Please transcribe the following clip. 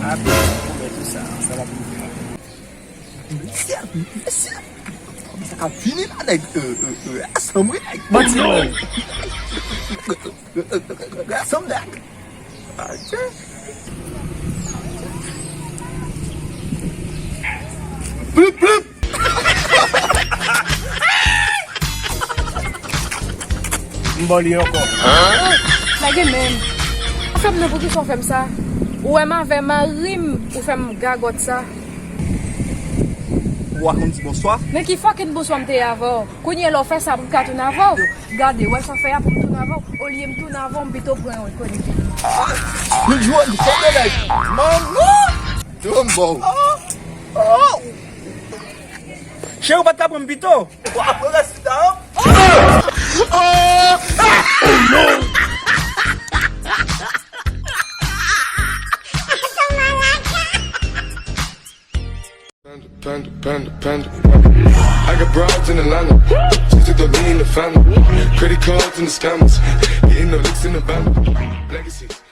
Ah, tout ça, ça va plus vite. Ça va finir avec assemblée avec bâtiment. Assemblée. Plup, plup. Mboli encore. La gen men. Fèm nan pou ki son fèm sa. Ou eman fèm rim ou fèm gagot sa. Ou akon di bonsoir. Men ki fucking bonsoir mte avò. Kounye lò fè sa pou katoun avò. Gade, wè sa fè ya pou mtoun avò. O liye mtoun avò mbito pren wè koni. You joue the fucking like, man, Jumbo. Che ou pas ta prendre bito? Après reste down. Panda. I got broads in Atlanta. Just to lean in the family. Credit cards and the scammers. Getting no licks in the van. Legacies.